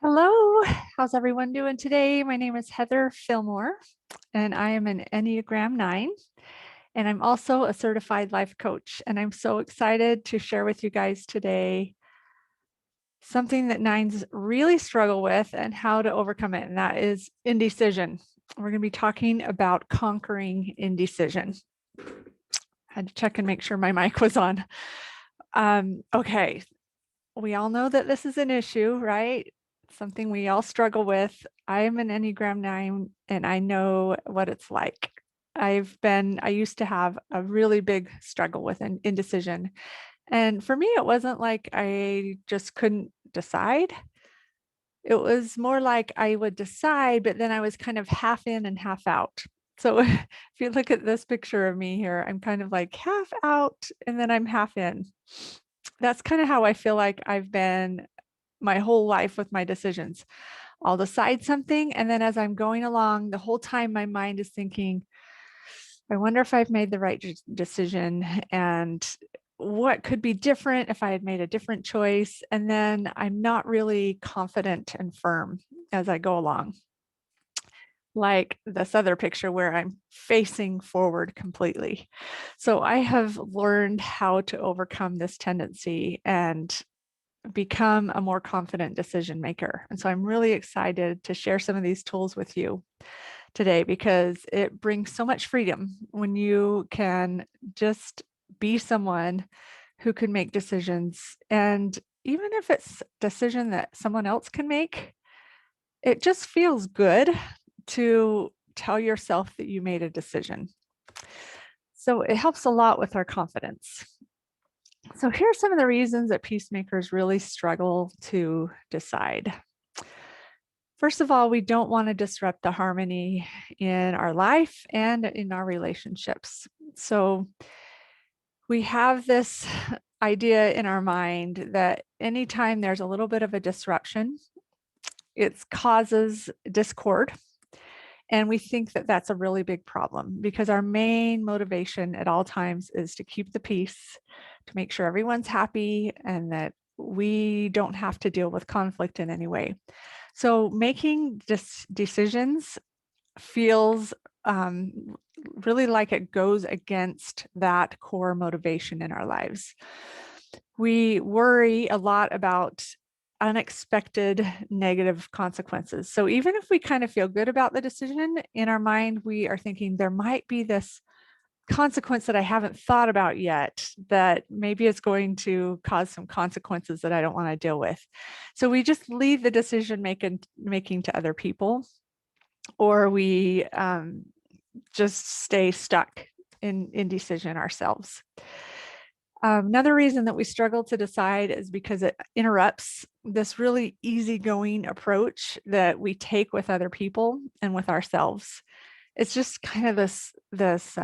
Hello, how's everyone doing today? My name is Heather Fillmore, and I am an Enneagram 9, and I'm also a certified life coach. And I'm so excited to share with you guys today something that nines really struggle with and how to overcome it, and that is indecision. We're going to be talking about conquering indecision. I had to check and make sure my mic was on. Okay, we all know that this is an issue, right? Something we all struggle with. I am an Enneagram 9 and I know what it's like. I used to have a really big struggle with indecision. And for me, it wasn't like I just couldn't decide. It was more like I would decide, but then I was kind of half in and half out. So if you look at this picture of me here, I'm kind of like half out and then I'm half in. That's kind of how I feel like I've been my whole life with my decisions. I'll decide something, and then as I'm going along, the whole time my mind is thinking, I wonder if I've made the right decision and what could be different if I had made a different choice. And then I'm not really confident and firm as I go along. Like this other picture where I'm facing forward completely. So I have learned how to overcome this tendency and become a more confident decision maker. And so I'm really excited to share some of these tools with you today because it brings so much freedom when you can just be someone who can make decisions. And even if it's a decision that someone else can make, it just feels good to tell yourself that you made a decision. So it helps a lot with our confidence. So here are some of the reasons that peacemakers really struggle to decide. First of all, we don't want to disrupt the harmony in our life and in our relationships. So we have this idea in our mind that anytime there's a little bit of a disruption, it causes discord. And we think that that's a really big problem because our main motivation at all times is to keep the peace, to make sure everyone's happy and that we don't have to deal with conflict in any way. So making decisions feels really like it goes against that core motivation in our lives. We worry a lot about unexpected negative consequences. So even if we kind of feel good about the decision, in our mind, we are thinking there might be this consequence that I haven't thought about yet that maybe it's going to cause some consequences that I don't want to deal with. So we just leave the decision making to other people, or we just stay stuck in indecision ourselves. Another reason that we struggle to decide is because it interrupts this really easygoing approach that we take with other people and with ourselves. It's just kind of this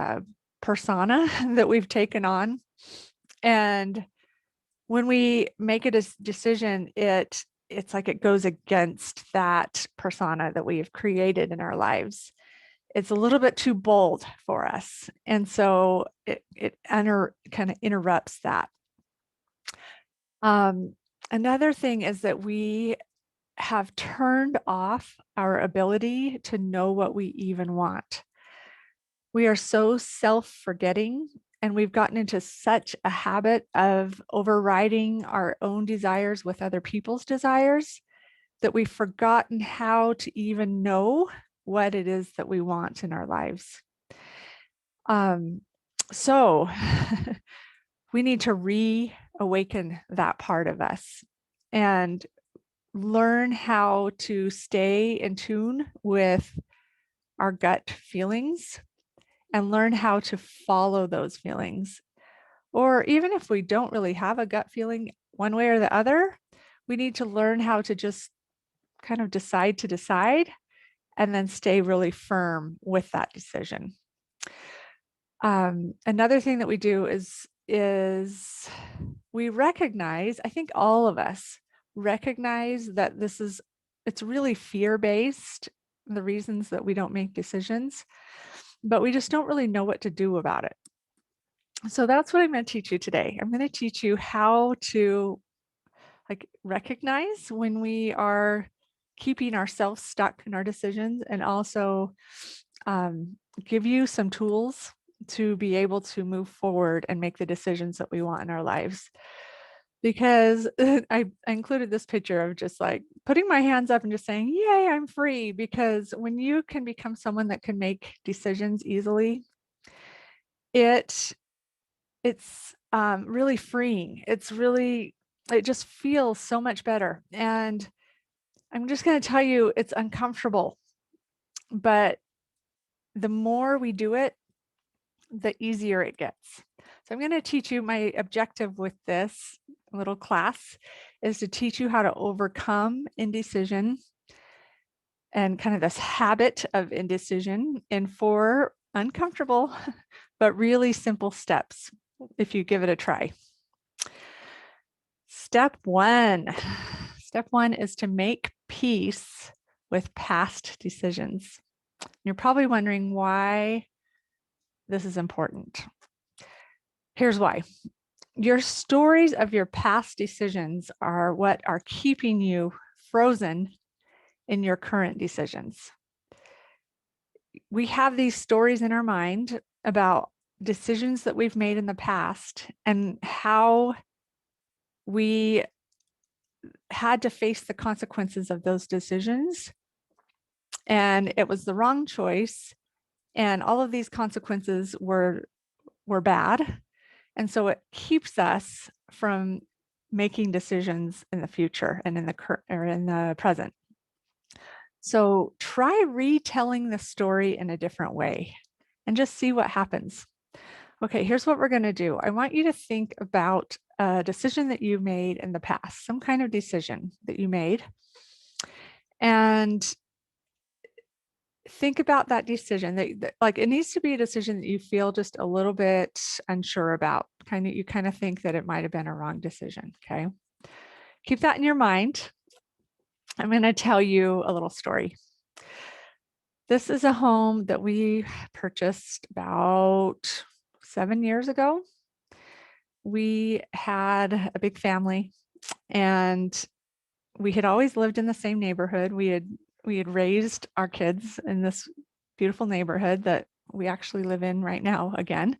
persona that we've taken on, and when we make a decision, it's like it goes against that persona that we have created in our lives. It's a little bit too bold for us, and so it kind of interrupts that. Um, Another thing is that we have turned off our ability to know what we even want. We are so self-forgetting, and we've gotten into such a habit of overriding our own desires with other people's desires that we've forgotten how to even know what it is that we want in our lives. So we need to reawaken that part of us and learn how to stay in tune with our gut feelings and learn how to follow those feelings. Or even if we don't really have a gut feeling one way or the other, we need to learn how to just kind of decide to decide and then stay really firm with that decision. Another thing that we do is we recognize, I think all of us recognize that it's really fear-based, the reasons that we don't make decisions, but we just don't really know what to do about it. So that's what I'm going to teach you today. I'm going to teach you how to recognize when we are keeping ourselves stuck in our decisions, and also give you some tools to be able to move forward and make the decisions that we want in our lives. Because I included this picture of just like putting my hands up and just saying, yay, I'm free. Because when you can become someone that can make decisions easily, it's really freeing. It just feels so much better. And I'm just going to tell you, it's uncomfortable, but the more we do it, the easier it gets. So I'm going to teach you, my objective with this little class is to teach you how to overcome indecision and kind of this habit of indecision in 4 uncomfortable, but really simple steps if you give it a try. Step 1. Step 1 is to make peace with past decisions. You're probably wondering why this is important. Here's why. Your stories of your past decisions are what are keeping you frozen in your current decisions. We have these stories in our mind about decisions that we've made in the past and how we had to face the consequences of those decisions. And it was the wrong choice. And all of these consequences were bad. And so it keeps us from making decisions in the future and in the present. So try retelling the story in a different way and just see what happens. Okay, here's what we're going to do. I want you to think about a decision that you made in the past, some kind of decision that you made, and think about that decision that like it needs to be a decision that you feel just a little bit unsure about. You kind of think that it might have been a wrong decision. Okay. Keep that in your mind. I'm going to tell you a little story. This is a home that we purchased about 7 years ago. We had a big family and we had always lived in the same neighborhood. We had raised our kids in this beautiful neighborhood that we actually live in right now again.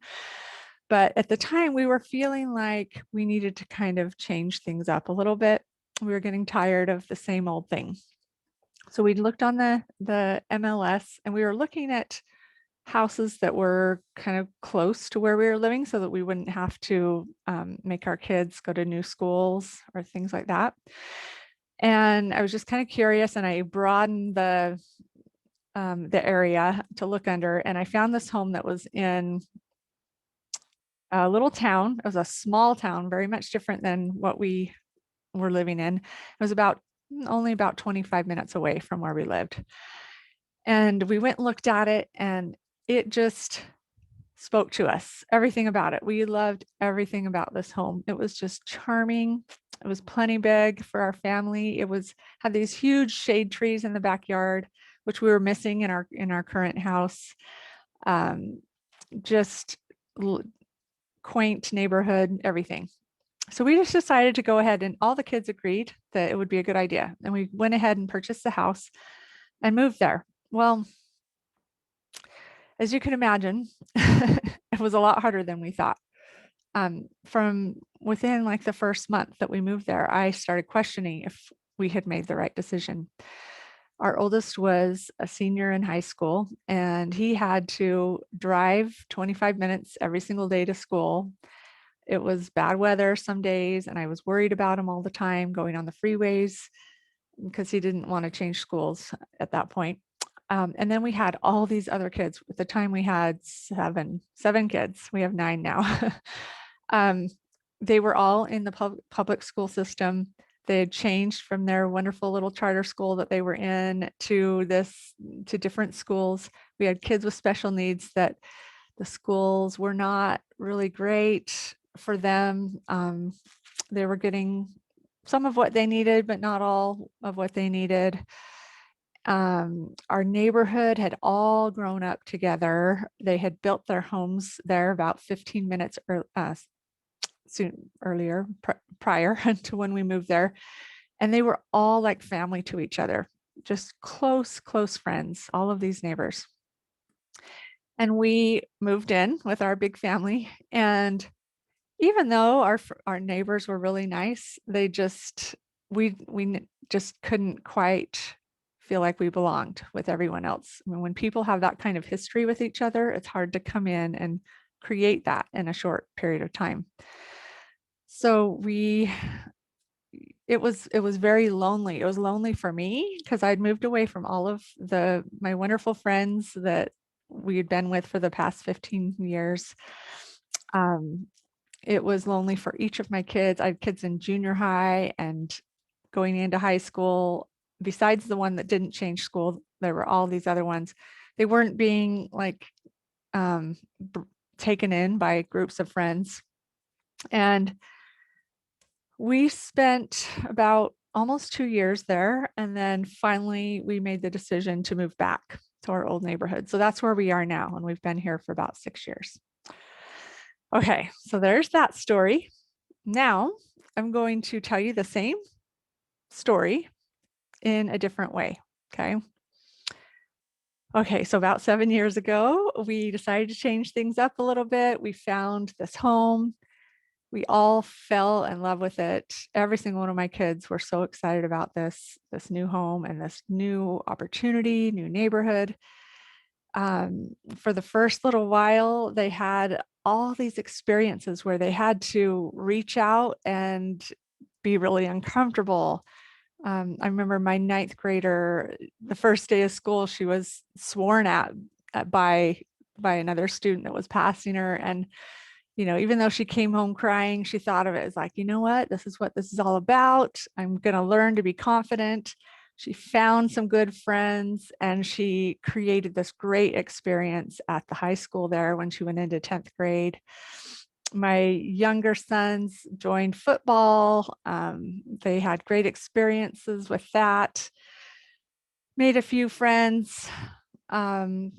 But at the time, we were feeling like we needed to kind of change things up a little bit. We were getting tired of the same old thing. So we looked on the MLS and we were looking at houses that were kind of close to where we were living so that we wouldn't have to make our kids go to new schools or things like that. And I was just kind of curious, and I broadened the area to look under, and I found this home that was in a little town. It was a small town, very much different than what we were living in. It was only about 25 minutes away from where we lived. And we went and looked at it, and it just spoke to us, everything about it. We loved everything about this home. It was just charming. It was plenty big for our family. Had these huge shade trees in the backyard, which we were missing in our current house. Just quaint neighborhood, everything. So we just decided to go ahead, and all the kids agreed that it would be a good idea. And we went ahead and purchased the house and moved there. Well, as you can imagine, it was a lot harder than we thought. From within like the first month that we moved there, I started questioning if we had made the right decision. Our oldest was a senior in high school, and he had to drive 25 minutes every single day to school. It was bad weather some days, and I was worried about him all the time going on the freeways because he didn't want to change schools at that point. And then we had all these other kids. At the time, we had seven kids. We have 9 now. They were all in the public school system. They had changed from their wonderful little charter school that they were in to different schools. We had kids with special needs that the schools were not really great for them. They were getting some of what they needed, but not all of what they needed. Our neighborhood had all grown up together. They had built their homes there about 15 minutes prior to when we moved there. And they were all like family to each other. just close, close friends, all of these neighbors. And we moved in with our big family. And even though our neighbors were really nice, we just couldn't quite feel like we belonged with everyone else. I mean, when people have that kind of history with each other, it's hard to come in and create that in a short period of time. So it was very lonely. It was lonely for me because I'd moved away from all of my wonderful friends that we had been with for the past 15 years. Um, it was lonely for each of my kids. I had kids in junior high and going into high school. Besides the one that didn't change school, there were all these other ones. They weren't being like um, taken in by groups of friends. And we spent about almost 2 years there. And then finally, we made the decision to move back to our old neighborhood. So that's where we are now. And we've been here for about 6 years. Okay, so there's that story. Now I'm going to tell you the same story in a different way. Okay. Okay, so about 7 years ago, we decided to change things up a little bit. We found this home. We all fell in love with it. Every single one of my kids were so excited about this new home and this new opportunity, new neighborhood. For the first little while, they had all these experiences where they had to reach out and be really uncomfortable. I remember my ninth grader, the first day of school, she was sworn at by another student that was passing her. And, even though she came home crying, she thought of it as like, you know what this is all about. I'm going to learn to be confident. She found some good friends and she created this great experience at the high school there when she went into 10th grade. My younger sons joined football. They had great experiences with that, made a few friends, um,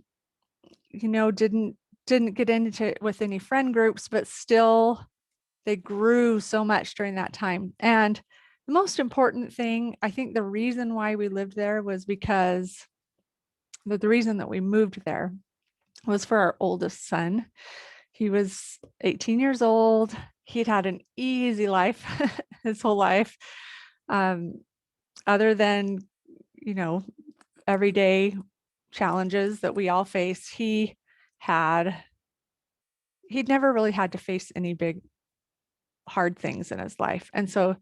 didn't get into it with any friend groups, but still they grew so much during that time. And the most important thing, I think the reason why we lived there was because the reason that we moved there was for our oldest son. He was 18 years old. He'd had an easy life his whole life. Um, Other than, you know, everyday challenges that we all face, he'd never really had to face any big hard things in his life. And so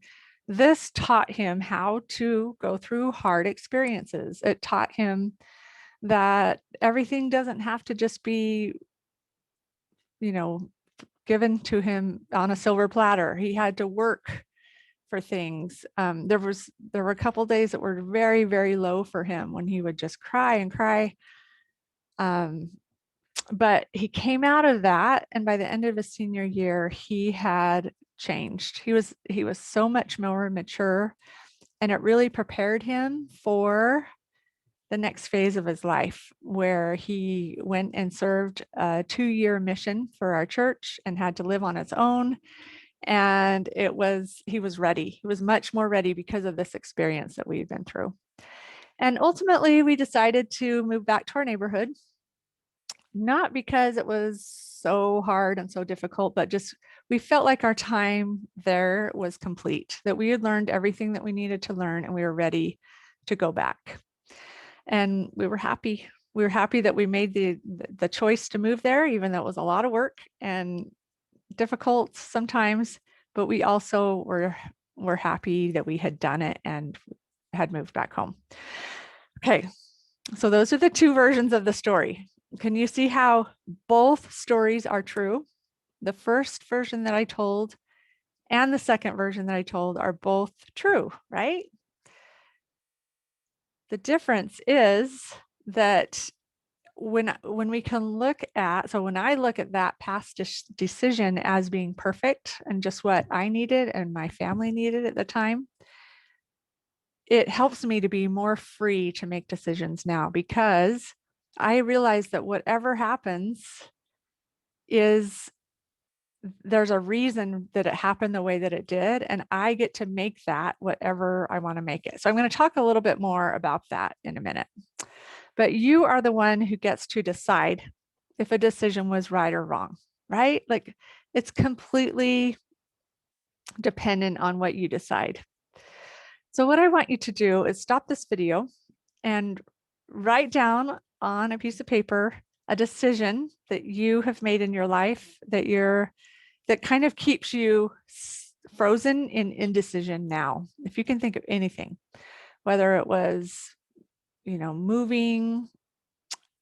this taught him how to go through hard experiences. It taught him that everything doesn't have to just be, given to him on a silver platter. He had to work for things. There were a couple days that were very, very low for him when he would just cry and cry. But he came out of that, and by the end of his senior year, he had changed. He was so much more mature, and it really prepared him for the next phase of his life, where he went and served a 2-year mission for our church and had to live on his own. And he was ready. He was much more ready because of this experience that we've been through. And ultimately, we decided to move back to our neighborhood, not because it was so hard and so difficult, but just we felt like our time there was complete, that we had learned everything that we needed to learn, and we were ready to go back. And we were happy. We were happy that we made the choice to move there, even though it was a lot of work and difficult sometimes, but we also were happy that we had done it and had moved back home. Okay, so those are the two versions of the story. Can you see how both stories are true? The first version that I told and the second version that I told are both true, right? The difference is that when we can look at, so when I look at that past decision as being perfect and just what I needed and my family needed at the time, it helps me to be more free to make decisions now, because I realize that whatever happens is there's a reason that it happened the way that it did, and I get to make that whatever I want to make it. So I'm going to talk a little bit more about that in a minute. But you are the one who gets to decide if a decision was right or wrong, right? Like, it's completely dependent on what you decide. So what I want you to do is stop this video and write down on a piece of paper a decision that you have made in your life that kind of keeps you frozen in indecision now. If you can think of anything, whether it was, moving,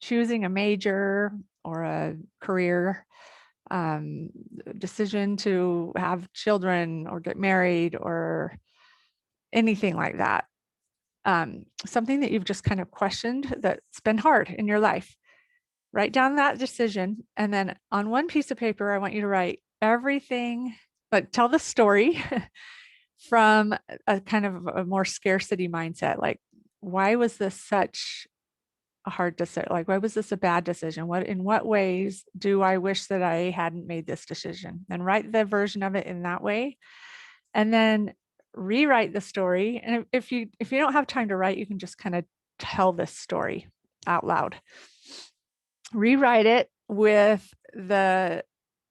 choosing a major or a career, decision to have children or get married or anything like that. Something that you've just kind of questioned that's been hard in your life. Write down that decision. And then on one piece of paper, I want you to write everything, but tell the story from a kind of a more scarcity mindset. Like, why was this such a hard decision? Like, why was this a bad decision? In what ways do I wish that I hadn't made this decision? And write the version of it in that way. And then rewrite the story. And if you don't have time to write, you can just kind of tell this story out loud. Rewrite it with the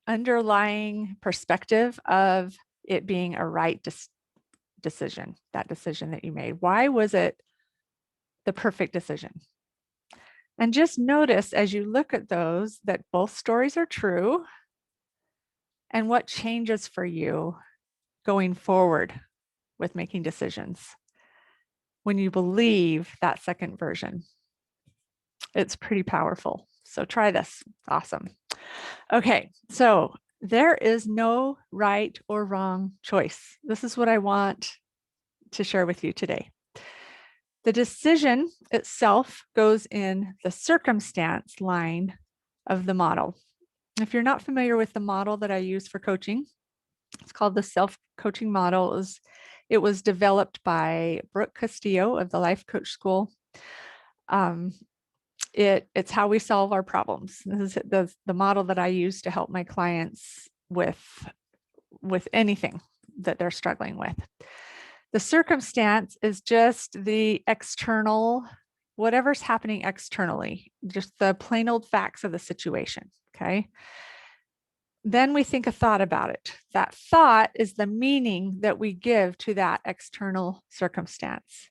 underlying perspective of it being a right decision, that decision that you made. Why was it the perfect decision? And just notice as you look at those that both stories are true, and what changes for you going forward with making decisions when you believe that second version. It's pretty powerful. So try this. Awesome. Okay, so there is no right or wrong choice. This is what I want to share with you today. The decision itself goes in the circumstance line of the model. If you're not familiar with the model that I use for coaching, it's called the self-coaching model. It was developed by Brooke Castillo of the Life Coach School. It's how we solve our problems. This is the model that I use to help my clients with anything that they're struggling with. The circumstance is just the external, whatever's happening externally, just the plain old facts of the situation, okay? Then we think a thought about it. That thought is the meaning that we give to that external circumstance.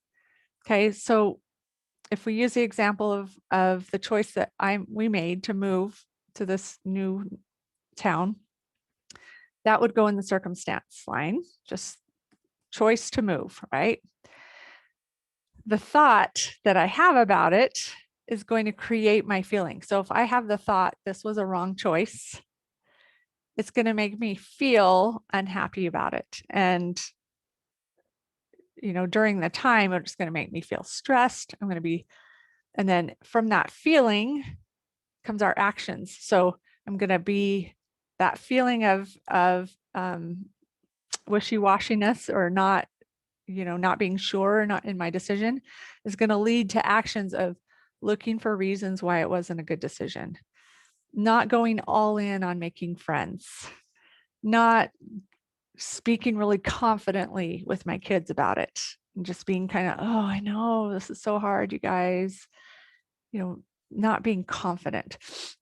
Okay, so if we use the example of the choice that we made to move to this new town, that would go in the circumstance line, just choice to move, right? The thought that I have about it is going to create my feeling. So if I have the thought, this was a wrong choice, it's going to make me feel unhappy about it. And, during the time, it's going to make me feel stressed. And then from that feeling comes our actions. So I'm going to be that feeling of wishy-washiness or not, not being sure or not in my decision is going to lead to actions of looking for reasons why it wasn't a good decision, not going all in on making friends, not speaking really confidently with my kids about it, and just being kind of, oh, I know this is so hard, you guys, not being confident.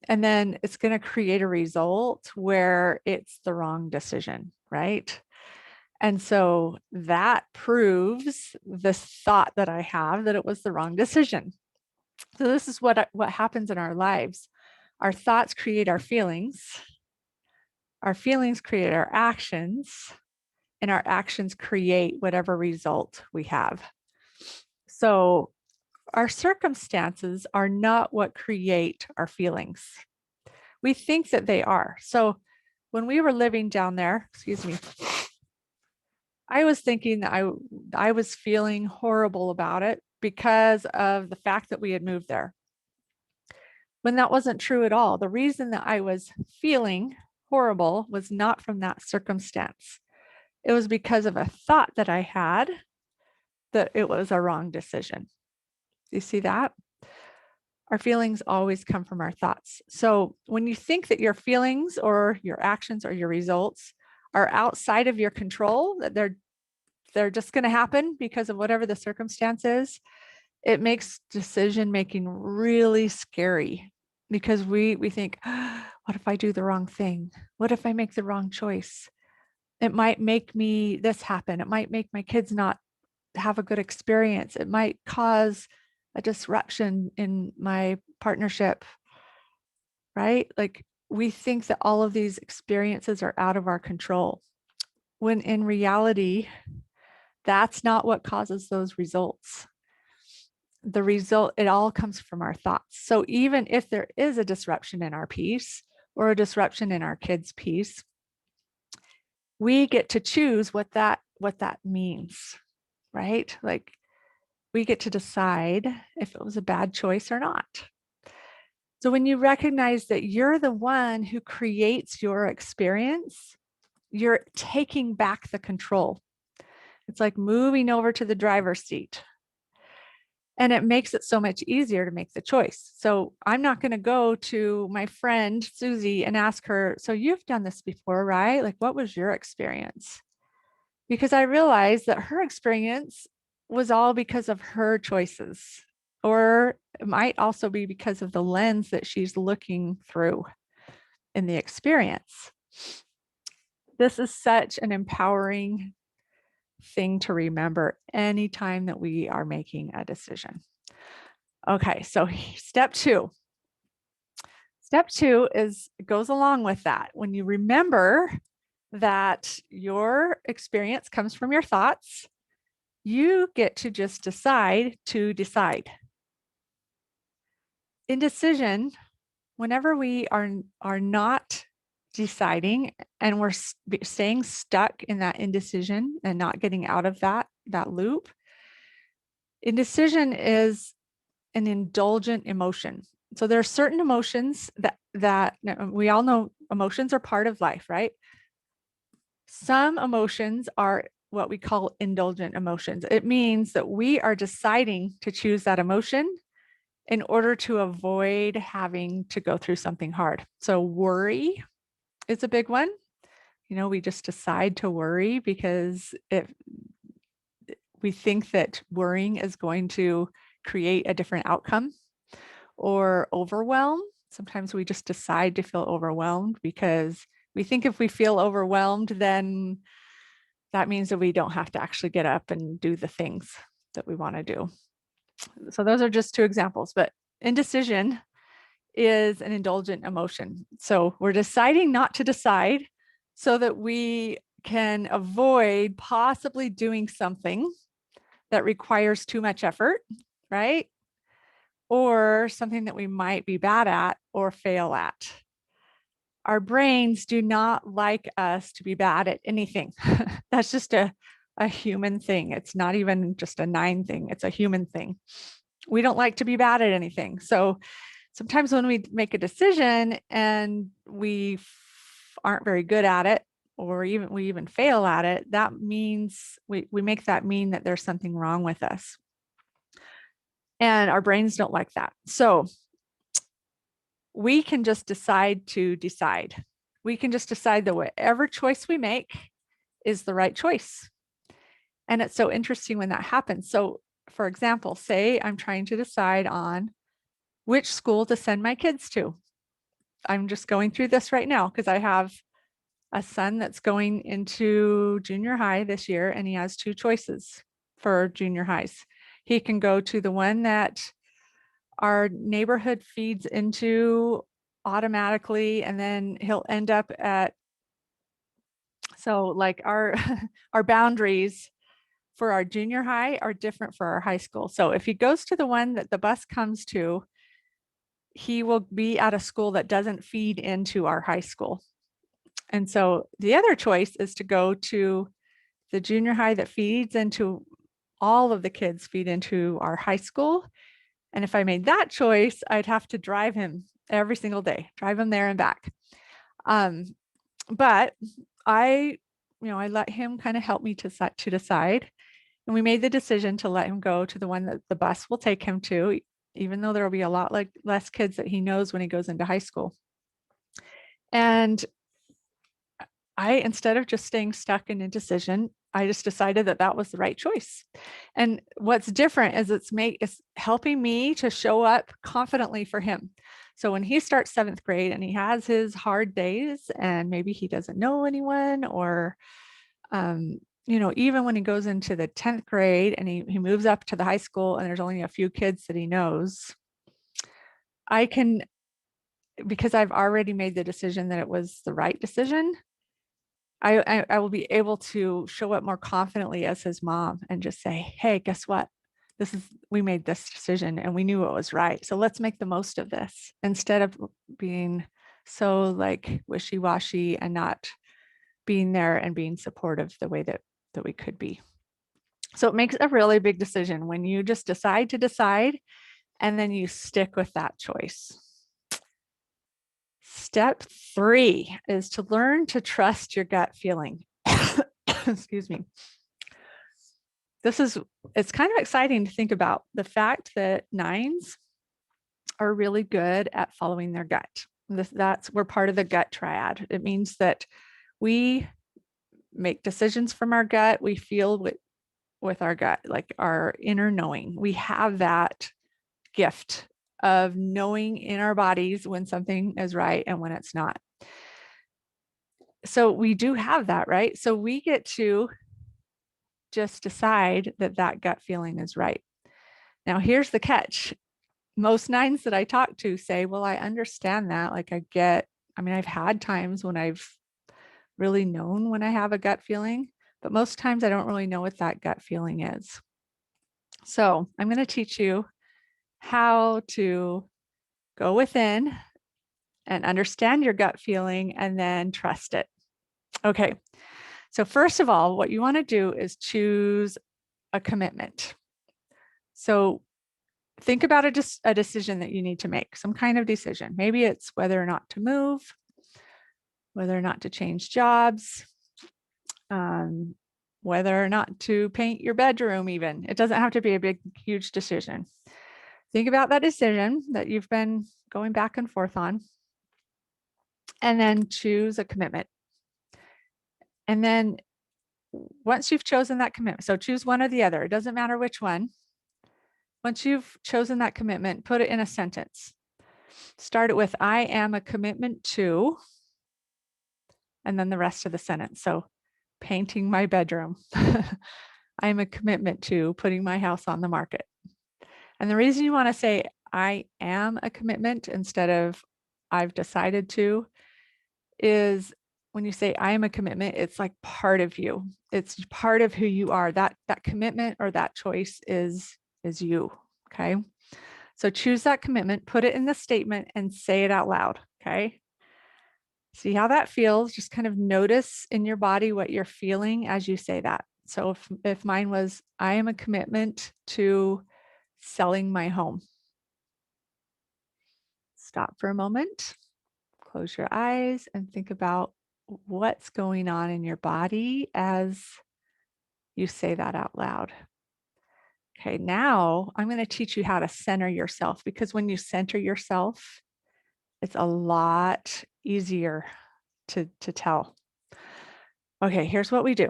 And then it's going to create a result where it's the wrong decision, right? And so that proves this thought that I have that it was the wrong decision. So this is what happens in our lives. Our thoughts create our feelings create our actions, and our actions create whatever result we have. So our circumstances are not what create our feelings. We think that they are. So when we were living down there, excuse me, I was thinking that I was feeling horrible about it because of the fact that we had moved there. When that wasn't true at all. The reason that I was feeling horrible was not from that circumstance. It was because of a thought that I had that it was a wrong decision. You see that? Our feelings always come from our thoughts. So when you think that your feelings or your actions or your results are outside of your control, that they're just going to happen because of whatever the circumstance is, it makes decision making really scary because we think, what if I do the wrong thing? What if I make the wrong choice? It might make me this happen. It might make my kids not have a good experience. It might cause a disruption in my partnership, right? Like we think that all of these experiences are out of our control, when in reality, that's not what causes those results. The result, it all comes from our thoughts. So even if there is a disruption in our peace or a disruption in our kids' peace, we get to choose what that means, right? Like we get to decide if it was a bad choice or not. So when you recognize that you're the one who creates your experience, you're taking back the control. It's like moving over to the driver's seat. And it makes it so much easier to make the choice. So I'm not going to go to my friend Susie and ask her, so you've done this before, right? Like, what was your experience? Because I realized that her experience was all because of her choices, or it might also be because of the lens that she's looking through in the experience. This is such an empowering thing to remember anytime that we are making a decision. Okay, so step two. Step two goes along with that. When you remember that your experience comes from your thoughts, you get to just decide to decide. Indecision, whenever we are not deciding and we're staying stuck in that indecision and not getting out of that loop, indecision is an indulgent emotion. So there are certain emotions that we all know emotions are part of life, right? Some emotions are what we call indulgent emotions. It means that we are deciding to choose that emotion in order to avoid having to go through something hard. So worry is a big one. You know, we just decide to worry because we think that worrying is going to create a different outcome. Or overwhelm. Sometimes we just decide to feel overwhelmed because we think if we feel overwhelmed, then that means that we don't have to actually get up and do the things that we want to do. So those are just two examples, but indecision is an indulgent emotion. So we're deciding not to decide so that we can avoid possibly doing something that requires too much effort, right? Or something that we might be bad at or fail at. Our brains do not like us to be bad at anything. That's just a human thing. It's not even just a 9 thing, it's a human thing. We don't like to be bad at anything. So sometimes when we make a decision and we aren't very good at it, or we even fail at it, that means we make that mean that there's something wrong with us. And our brains don't like that. So we can just decide to decide. We can just decide that whatever choice we make is the right choice. And it's so interesting when that happens. So, for example, say I'm trying to decide on which school to send my kids to. I'm just going through this right now because I have a son that's going into junior high this year, and he has 2 choices for junior highs. He can go to the one that our neighborhood feeds into automatically, and then he'll end up at, so like our our boundaries for our junior high are different for our high school. So if he goes to the one that the bus comes to, he will be at a school that doesn't feed into our high school. And so the other choice is to go to the junior high that feeds into, all of the kids feed into our high school. And if I made that choice, I'd have to drive him every single day, drive him there and back. But I let him kind of help me to decide. And we made the decision to let him go to the one that the bus will take him to. even though there will be a lot less kids that he knows when he goes into high school. And instead of just staying stuck in indecision, I just decided that that was the right choice. And what's different is it's helping me to show up confidently for him. So when he starts 7th grade and he has his hard days and maybe he doesn't know anyone, or even when he goes into the 10th grade and he moves up to the high school and there's only a few kids that he knows, I can, because I've already made the decision that it was the right decision, I will be able to show up more confidently as his mom and just say, hey, guess what? We made this decision and we knew it was right. So let's make the most of this, instead of being so like wishy-washy and not being there and being supportive the way that we could be. So it makes a really big decision when you just decide to decide and then you stick with that choice. Step 3 is to learn to trust your gut feeling. Excuse me. It's kind of exciting to think about the fact that 9s are really good at following their gut. We're part of the gut triad. It means that we make decisions from our gut. We feel with our gut, like our inner knowing. We have that gift of knowing in our bodies when something is right and when it's not. So we do have that, right? So we get to just decide that that gut feeling is right. Now, here's the catch. Most 9s that I talk to say, well, I understand that. Like I've had times when I've really known when I have a gut feeling, but most times I don't really know what that gut feeling is. So I'm going to teach you how to go within and understand your gut feeling and then trust it. Okay. So first of all, what you want to do is choose a commitment. So think about a decision that you need to make, some kind of decision. Maybe it's whether or not to move, whether or not to change jobs, whether or not to paint your bedroom even. It doesn't have to be a big, huge decision. Think about that decision that you've been going back and forth on, and then choose a commitment. And then once you've chosen that commitment, so choose one or the other, it doesn't matter which one. Once you've chosen that commitment, put it in a sentence. Start it with, I am a commitment to, and then the rest of the sentence. So painting my bedroom. I am a commitment to putting my house on the market. And the reason you want to say I am a commitment instead of I've decided to is when you say I am a commitment, it's like part of you. It's part of who you are. That commitment or that choice is you. Okay. So choose that commitment, put it in the statement and say it out loud. Okay. See how that feels. Just kind of notice in your body what you're feeling as you say that. So if mine was, I am a commitment to selling my home. Stop for a moment, close your eyes and think about what's going on in your body as you say that out loud. Okay, now I'm going to teach you how to center yourself, because when you center yourself, it's a lot easier to tell. Okay, here's what we do.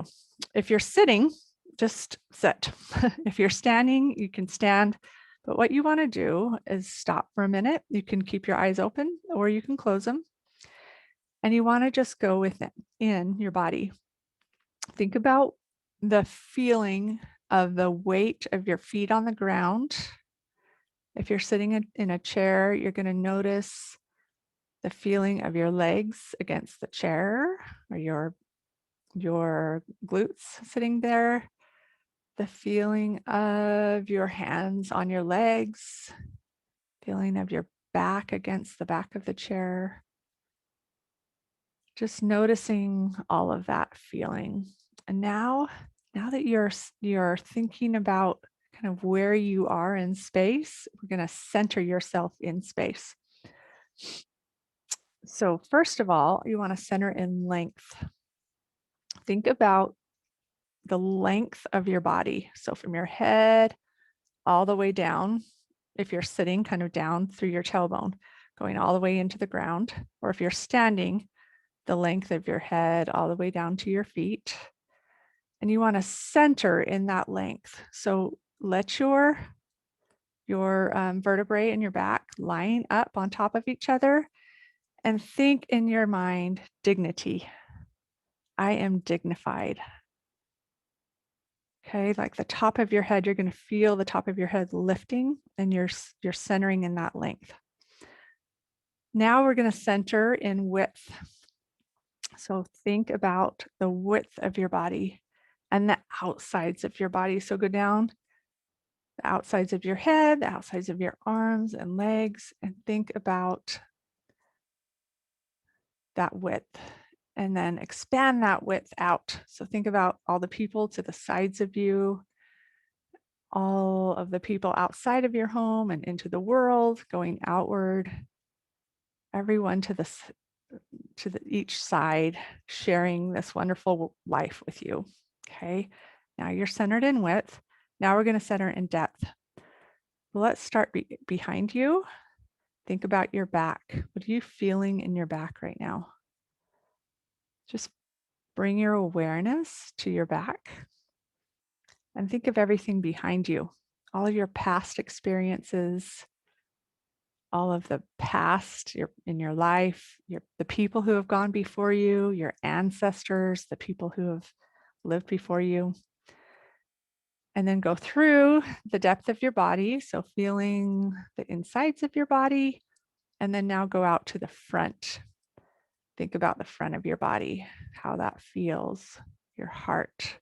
If you're sitting, just sit. If you're standing, you can stand. But what you want to do is stop for a minute. You can keep your eyes open or you can close them. And you want to just go within your body. Think about the feeling of the weight of your feet on the ground. If you're sitting in a chair, you're going to notice the feeling of your legs against the chair, or your glutes sitting there, the feeling of your hands on your legs, feeling of your back against the back of the chair. Just noticing all of that feeling. And now that you're thinking about kind of where you are in space, we're going to center yourself in space. So first of all, you want to center in length. Think about the length of your body. So from your head all the way down, if you're sitting, kind of down through your tailbone, going all the way into the ground, or if you're standing, the length of your head all the way down to your feet. And you want to center in that length. So let your vertebrae in your back line up on top of each other, and think in your mind dignity. I am dignified. Okay, like the top of your head, you're going to feel the top of your head lifting, and you're centering in that length. Now we're going to center in width. So think about the width of your body and the outsides of your body. So go down the outsides of your head, the outsides of your arms and legs, and think about that width. And then expand that width out. So think about all the people to the sides of you, all of the people outside of your home and into the world, going outward, everyone to each side, sharing this wonderful life with you. Okay, now you're centered in width. Now we're going to center in depth. Let's start behind you. Think about your back. What are you feeling in your back right now? Just bring your awareness to your back and think of everything behind you, all of your past experiences, all of the past in your life, the people who have gone before you, your ancestors, the people who have lived before you. And then go through the depth of your body, so feeling the insides of your body, and then now go out to the front. Think about the front of your body, how that feels, your heart,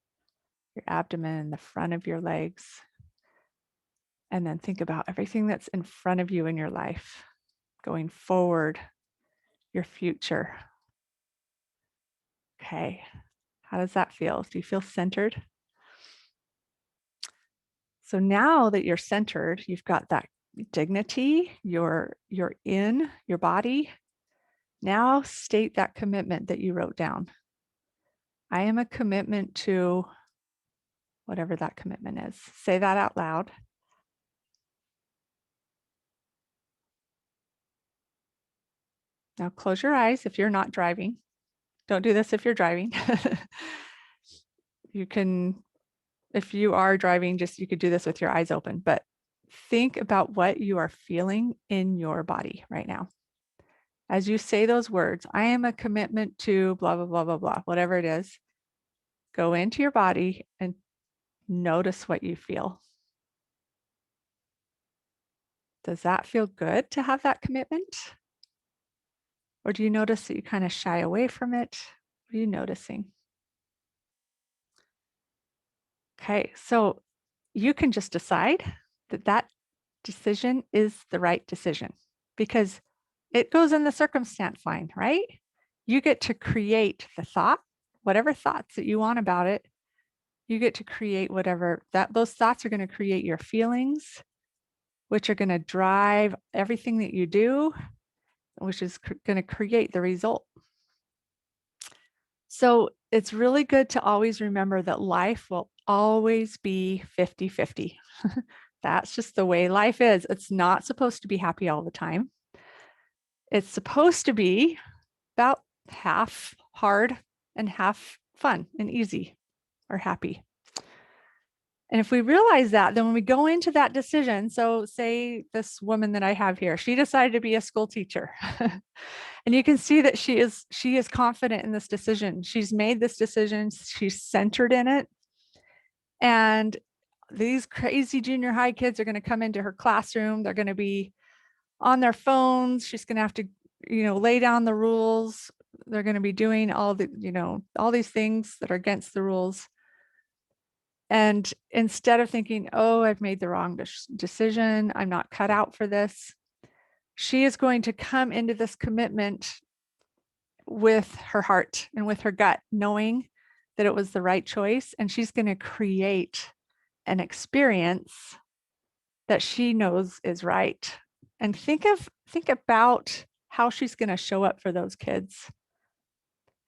your abdomen, the front of your legs. And then think about everything that's in front of you in your life, going forward, your future. Okay, how does that feel? Do you feel centered? So now that you're centered, you've got that dignity, you're in your body. Now state that commitment that you wrote down. I am a commitment to whatever that commitment is. Say that out loud. Now close your eyes if you're not driving. Don't do this if you're driving. You can, if you are driving, you could do this with your eyes open, but think about what you are feeling in your body right now. As you say those words, I am a commitment to blah, blah, blah, blah, blah, whatever it is, go into your body and notice what you feel. Does that feel good to have that commitment? Or do you notice that you kind of shy away from it? What are you noticing? Okay, so you can just decide that that decision is the right decision because it goes in the circumstance line, right? You get to create the thought, whatever thoughts that you want about it. You get to create whatever those thoughts are going to create your feelings, which are going to drive everything that you do, which is going to create the result. So it's really good to always remember that life will always be 50-50. That's just the way life is. It's not supposed to be happy all the time. It's supposed to be about half hard and half fun and easy or happy. And if we realize that, then when we go into that decision, so say this woman that I have here, she decided to be a school teacher. And you can see that she is confident in this decision. She's made this decision. She's centered in it. And these crazy junior high kids are going to come into her classroom. They're going to be on their phones. She's going to have to, lay down the rules. They're going to be doing all these things that are against the rules. And instead of thinking, oh, I've made the wrong decision, I'm not cut out for this, she is going to come into this commitment with her heart and with her gut, knowing that it was the right choice. And she's going to create an experience that she knows is right. And think about how she's going to show up for those kids.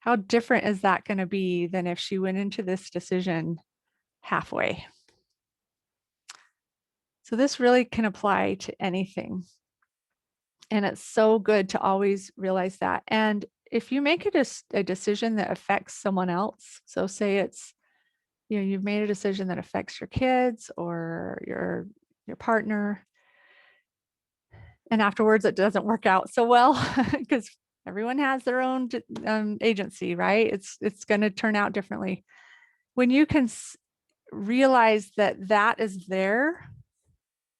How different is that going to be than if she went into this decision halfway? So this really can apply to anything. And it's so good to always realize that. And if you make a decision that affects someone else, so say it's, you've made a decision that affects your kids or your partner, and afterwards it doesn't work out so well because everyone has their own agency, right? It's going to turn out differently. When you can realize that that is their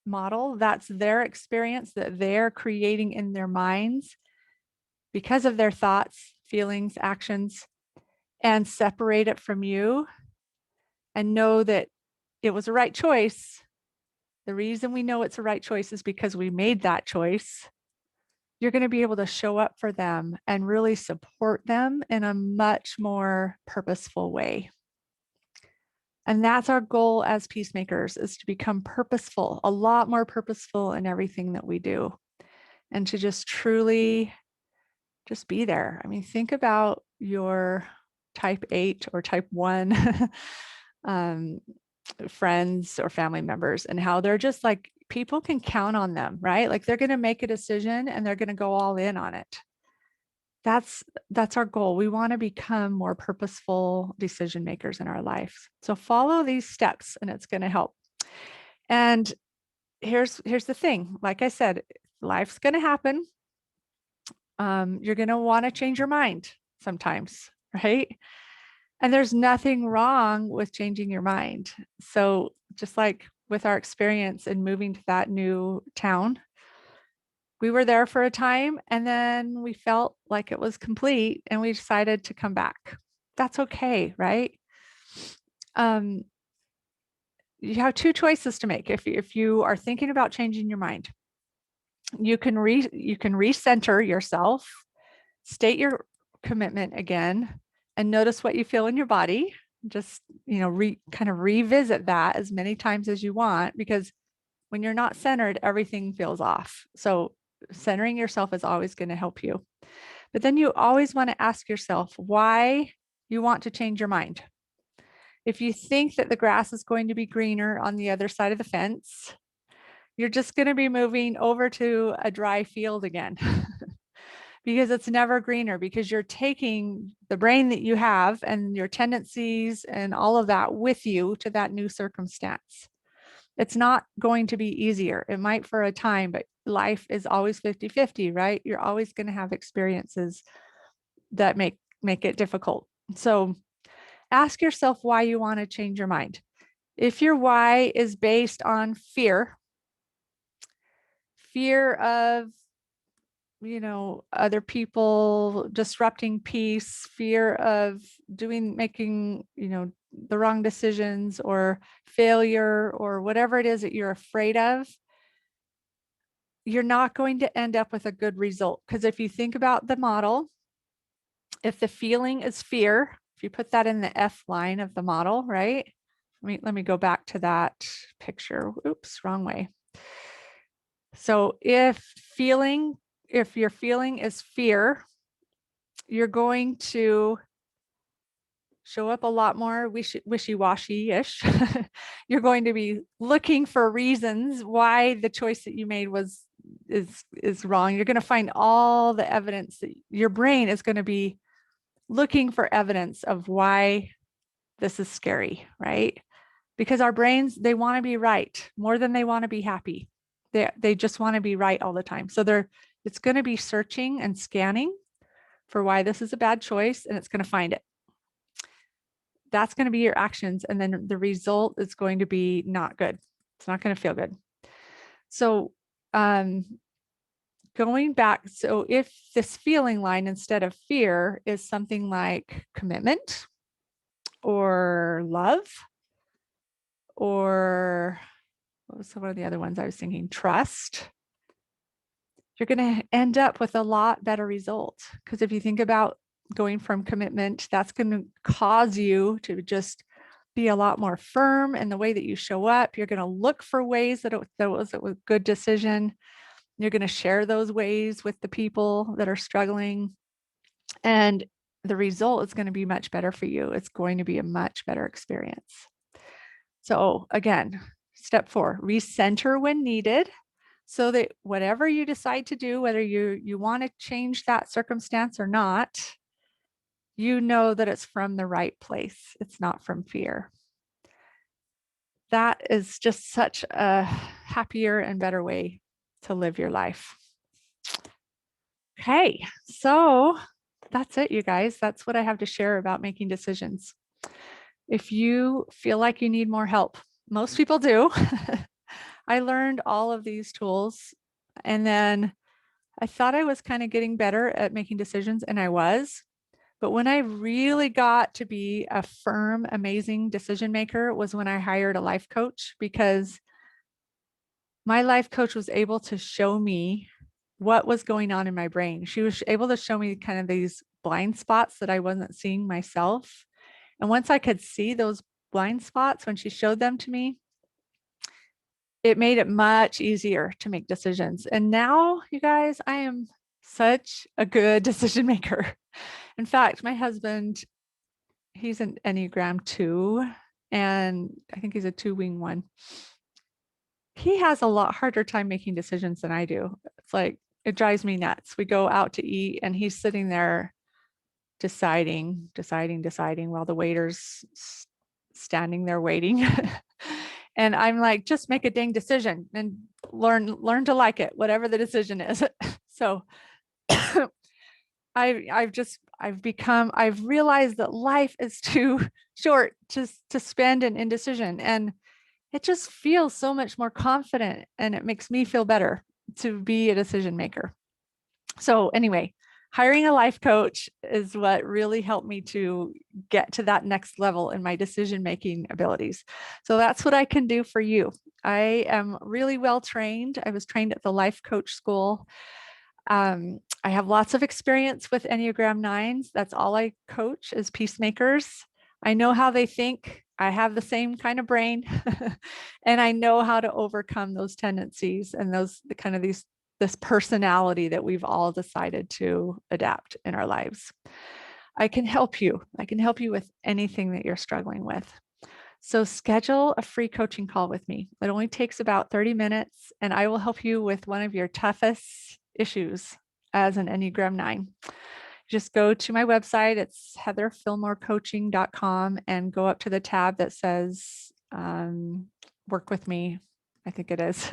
model, that's their experience that they're creating in their minds because of their thoughts, feelings, actions, and separate it from you and know that it was a right choice. The reason we know it's a right choice is because we made that choice. You're going to be able to show up for them and really support them in a much more purposeful way. And that's our goal as peacemakers, is to become purposeful, a lot more purposeful in everything that we do, and to just truly just be there. I mean, think about your type 8 or type 1 friends or family members and how they're just like, people can count on them, right? Like they're going to make a decision and they're going to go all in on it. That's our goal. We want to become more purposeful decision makers in our life. So follow these steps and it's going to help. And here's the thing. Like I said, life's going to happen. You're going to want to change your mind sometimes, right? And there's nothing wrong with changing your mind. So just like with our experience in moving to that new town, we were there for a time and then we felt like it was complete and we decided to come back. That's okay, right? You have two choices to make. If you are thinking about changing your mind, you can recenter yourself, state your commitment again, and notice what you feel in your body. Just, kind of revisit that as many times as you want, because when you're not centered, everything feels off. So centering yourself is always going to help you. But then you always want to ask yourself why you want to change your mind. If you think that the grass is going to be greener on the other side of the fence, you're just going to be moving over to a dry field again. Because it's never greener, because you're taking the brain that you have and your tendencies and all of that with you to that new circumstance. It's not going to be easier. It might for a time, but life is always 50-50, right? You're always going to have experiences that make it difficult. So ask yourself why you want to change your mind. If your why is based on fear of other people disrupting peace, fear of making, the wrong decisions or failure or whatever it is that you're afraid of, you're not going to end up with a good result. Because if you think about the model, if the feeling is fear, if you put that in the F line of the model, right? Let me go back to that picture. Oops, wrong way. So if your feeling is fear, you're going to show up a lot more wishy-washy-ish. You're going to be looking for reasons why the choice that you made is wrong. You're going to find all the evidence. That your brain is going to be looking for evidence of why this is scary, right? Because our brains, they want to be right more than they want to be happy. They just want to be right all the time. So it's going to be searching and scanning for why this is a bad choice, and it's going to find it. That's going to be your actions. And then the result is going to be not good. It's not going to feel good. So going back, so if this feeling line instead of fear is something like commitment or love, or what was one of the other ones I was thinking, trust, you're going to end up with a lot better results. Because if you think about going from commitment, that's going to cause you to just be a lot more firm in the way that you show up. You're going to look for ways that it was a good decision. You're going to share those ways with the people that are struggling. And the result is going to be much better for you. It's going to be a much better experience. So again, Step 4, recenter when needed, so that whatever you decide to do, whether you want to change that circumstance or not, you know that it's from the right place. It's not from fear. That is just such a happier and better way to live your life. Okay, so that's it, you guys. That's what I have to share about making decisions. If you feel like you need more help, most people do. I learned all of these tools, and then I thought I was kind of getting better at making decisions, and I was. But when I really got to be a firm, amazing decision maker was when I hired a life coach, because my life coach was able to show me what was going on in my brain. She was able to show me kind of these blind spots that I wasn't seeing myself. And once I could see those blind spots, when she showed them to me, it made it much easier to make decisions. And now, you guys, I am such a good decision maker. In fact, my husband, he's an Enneagram 2, and I think he's a 2-wing 1. He has a lot harder time making decisions than I do. It's like, it drives me nuts. We go out to eat and he's sitting there deciding while the waiter's standing there waiting. And I'm like, just make a dang decision and learn to like it, whatever the decision is. So I've realized that life is too short just to spend in indecision, and it just feels so much more confident, and it makes me feel better to be a decision maker. So anyway, hiring a life coach is what really helped me to get to that next level in my decision-making abilities. So that's what I can do for you. I am really well trained. I was trained at the life coach school. I have lots of experience with Enneagram 9s. That's all I coach is peacemakers. I know how they think. I have the same kind of brain, and I know how to overcome those tendencies and those kind of this personality that we've all decided to adapt in our lives. I can help you. I can help you with anything that you're struggling with. So schedule a free coaching call with me. It only takes about 30 minutes, and I will help you with one of your toughest issues as an Enneagram 9. Just go to my website. It's heatherfillmorecoaching.com, and go up to the tab that says work with me. I think it is.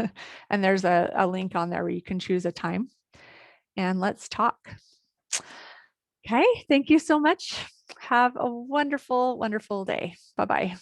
And there's a link on there where you can choose a time, and let's talk. Okay. Thank you so much. Have a wonderful, wonderful day. Bye-bye.